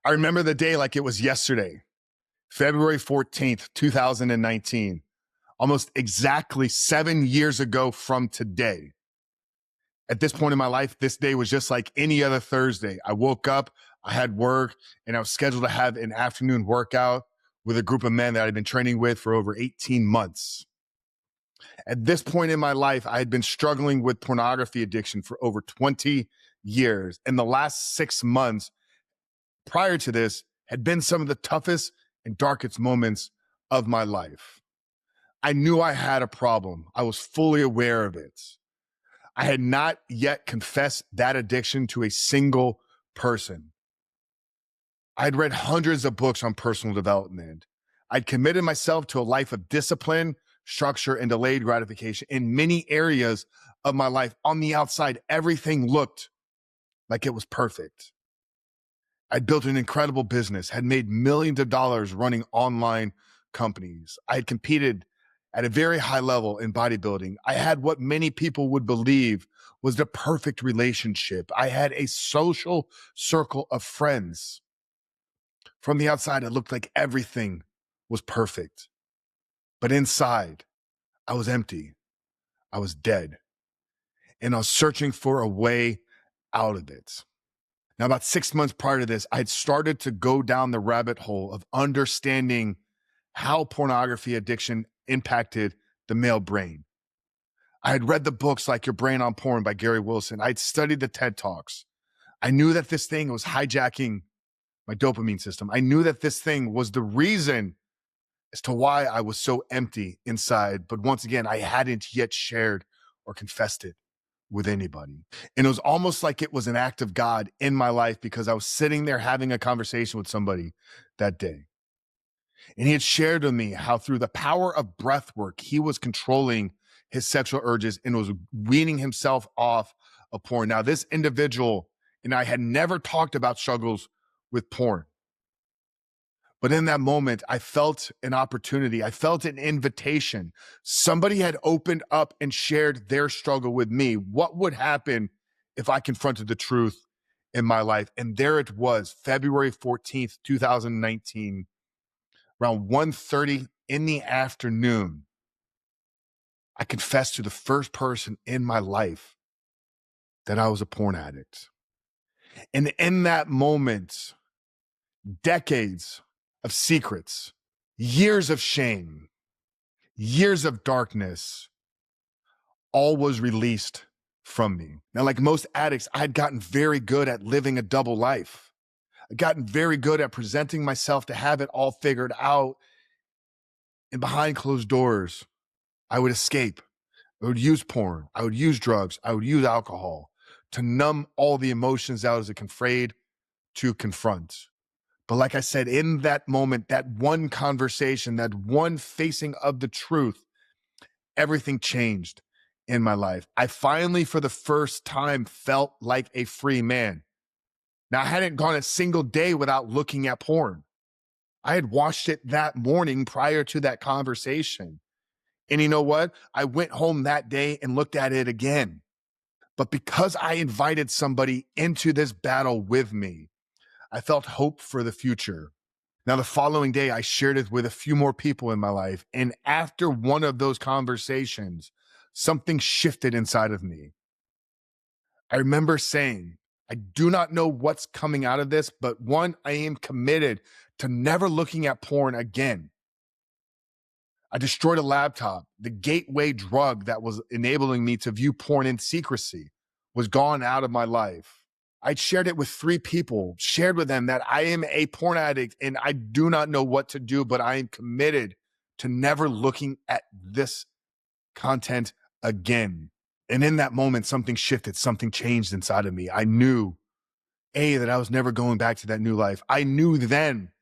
I remember the day like it was yesterday, February 14th, 2019, almost exactly 7 years ago from today. At this point in my life, this day was just like any other Thursday. I woke up, I had work, and I was scheduled to have an afternoon workout with a group of men that I'd been training with for over 18 months. At this point in my life, I had been struggling with pornography addiction for over 20 years. And the last 6 months prior to this had been some of the toughest and darkest moments of my life. I knew I had a problem. I was fully aware of it. I had not yet confessed that addiction to a single person. I had read hundreds of books on personal development. I'd committed myself to a life of discipline, structure, and delayed gratification in many areas of my life. On the outside, everything looked like it was perfect. I'd built an incredible business, had made millions of dollars running online companies. I had competed at a very high level in bodybuilding. I had what many people would believe was the perfect relationship. I had a social circle of friends. From the outside, it looked like everything was perfect. But inside, I was empty. I was dead. And I was searching for a way out of it. Now, about 6 months prior to this, I had started to go down the rabbit hole of understanding how pornography addiction impacted the male brain. I had read the books like Your Brain on Porn by Gary Wilson. I'd studied the TED Talks. I knew that this thing was hijacking my dopamine system. I knew that this thing was the reason as to why I was so empty inside. But once again, I hadn't yet shared or confessed it with anybody. And it was almost like it was an act of God in my life because I was sitting there having a conversation with somebody that day. And he had shared with me how through the power of breath work, he was controlling his sexual urges and was weaning himself off of porn. Now, this individual and I had never talked about struggles with porn. But in that moment, I felt an opportunity. I felt an invitation. Somebody had opened up and shared their struggle with me. What would happen if I confronted the truth in my life? And there it was, February 14th, 2019, around 1:30 in the afternoon. I confessed to the first person in my life that I was a porn addict. And in that moment, decades of secrets, years of shame, years of darkness, all was released from me. Now, like most addicts, I had gotten very good at living a double life. I'd gotten very good at presenting myself to have it all figured out. And behind closed doors, I would escape. I would use porn. I would use drugs. I would use alcohol to numb all the emotions I was afraid to confront. But like I said, in that moment, that one conversation, that one facing of the truth, everything changed in my life. I finally, for the first time, felt like a free man. Now, I hadn't gone a single day without looking at porn. I had watched it that morning prior to that conversation. And you know what? I went home that day and looked at it again. But because I invited somebody into this battle with me, I felt hope for the future. Now, the following day, I shared it with a few more people in my life. And after one of those conversations, something shifted inside of me. I remember saying, I do not know what's coming out of this, but one, I am committed to never looking at porn again. I destroyed a laptop. The gateway drug that was enabling me to view porn in secrecy was gone out of my life. I'd shared it with 3 people, shared with them that I am a porn addict and I do not know what to do, but I am committed to never looking at this content again. And in that moment, something shifted, something changed inside of me. I knew, that I was never going back to that new life. I knew then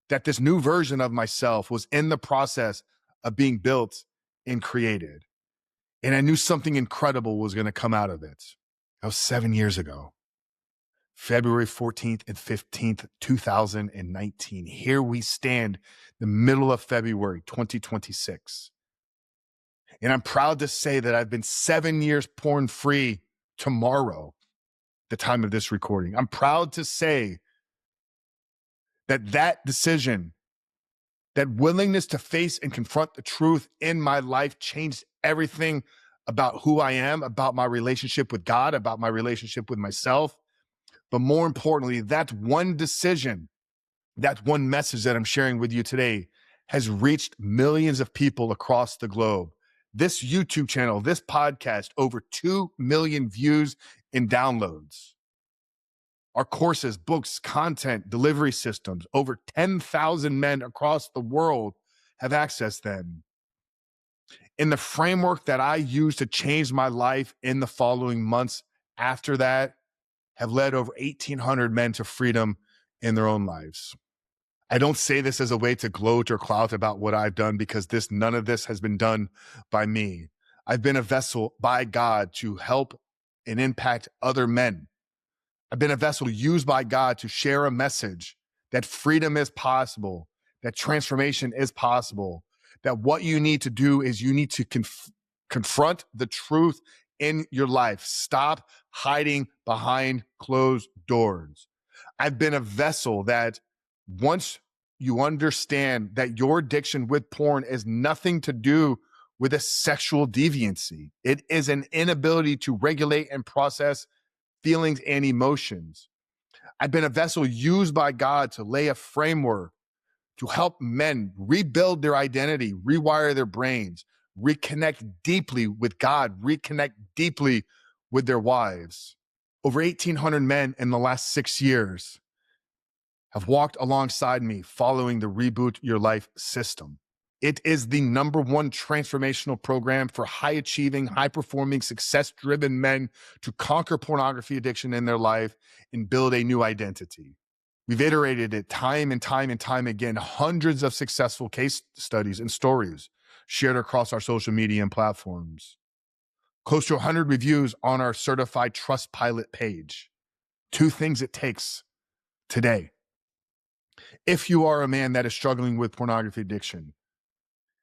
that this new version of myself was in the process of being built and created. And I knew something incredible was going to come out of it. That was 7 years ago. February 14th and 15th, 2019. Here we stand, the middle of February 2026. And I'm proud to say that I've been 7 years porn free tomorrow, the time of this recording. I'm proud to say That decision, that willingness to face and confront the truth in my life changed everything about who I am, about my relationship with God, about my relationship with myself. But more importantly, that one decision, that one message that I'm sharing with you today has reached millions of people across the globe. This YouTube channel, this podcast, over 2 million views and downloads. Our courses, books, content, delivery systems, over 10,000 men across the world have accessed them. In the framework that I used to change my life in the following months after that, have led over 1,800 men to freedom in their own lives. I don't say this as a way to gloat or clout about what I've done, because none of this has been done by me. I've been a vessel by God to help and impact other men. I've been a vessel used by God to share a message that freedom is possible, that transformation is possible, that what you need to do is you need to confront the truth in your life. Stop hiding behind closed doors. I've been a vessel that, once you understand that your addiction with porn is nothing to do with a sexual deviancy, it is an inability to regulate and process feelings and emotions. I've been a vessel used by God to lay a framework to help men rebuild their identity, rewire their brains, reconnect deeply with God, reconnect deeply with their wives. Over 1,800 men in the last 6 years have walked alongside me following the Reboot Your Life system. It is the #1 transformational program for high-achieving, high-performing, success-driven men to conquer pornography addiction in their life and build a new identity. We've iterated it time and time and time again, hundreds of successful case studies and stories shared across our social media and platforms. Close to 100 reviews on our certified Trustpilot page. 2 things it takes today. If you are a man that is struggling with pornography addiction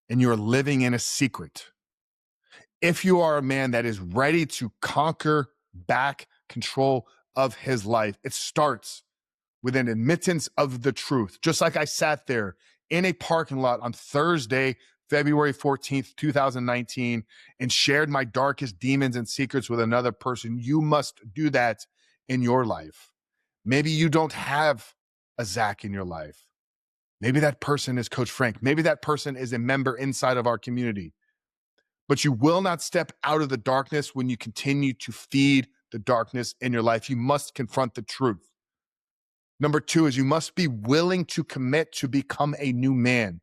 and you're living in a secret, if you are a man that is ready to conquer back control of his life, it starts with an admittance of the truth. Just like I sat there in a parking lot on Thursday, February 14th, 2019, and shared my darkest demons and secrets with another person, you must do that in your life. Maybe you don't have a Zach in your life. Maybe that person is Coach Frank. Maybe that person is a member inside of our community. But you will not step out of the darkness when you continue to feed the darkness in your life. You must confront the truth. #2 is you must be willing to commit to become a new man.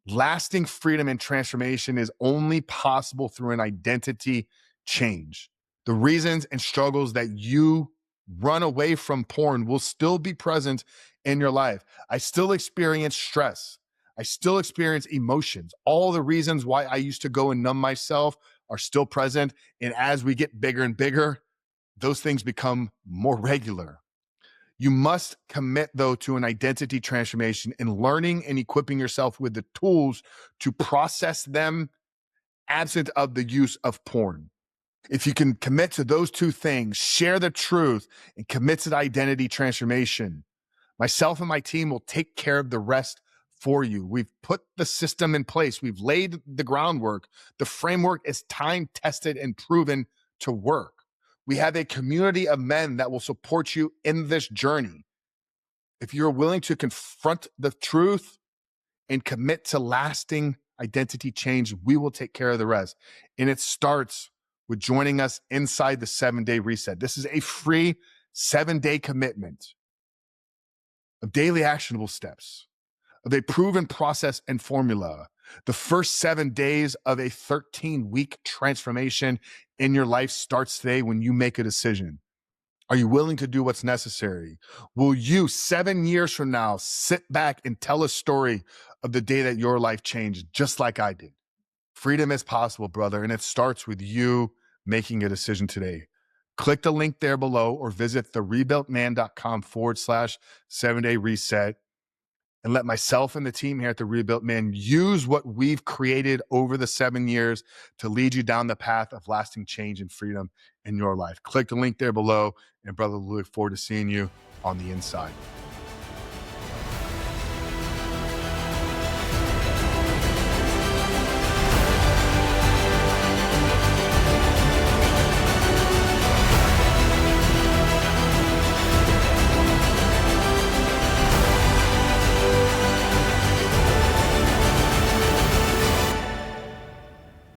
Lasting freedom and transformation is only possible through an identity change. The reasons and struggles that you run away from porn will still be present in your life. I still experience stress. I still experience emotions. All the reasons why I used to go and numb myself are still present. And as we get bigger and bigger, those things become more regular. You must commit, though, to an identity transformation and learning and equipping yourself with the tools to process them absent of the use of porn. If you can commit to those 2 things, share the truth and commit to the identity transformation, myself and my team will take care of the rest for you. We've put the system in place. We've laid the groundwork. The framework is time-tested and proven to work. We have a community of men that will support you in this journey. If you're willing to confront the truth and commit to lasting identity change, we will take care of the rest. And it starts with joining us inside the 7-day reset. This is a free 7-day commitment of daily actionable steps, of a proven process and formula. The first 7 days of a 13-week transformation in your life starts today when you make a decision. Are you willing to do what's necessary? Will you, 7 years from now, sit back and tell a story of the day that your life changed, just like I did? Freedom is possible, brother, and it starts with you making a decision today. Click the link there below or visit therebuiltman.com/7-day reset. And let myself and the team here at The Rebuilt Man use what we've created over the 7 years to lead you down the path of lasting change and freedom in your life. Click the link there below. And brother, we look forward to seeing you on the inside.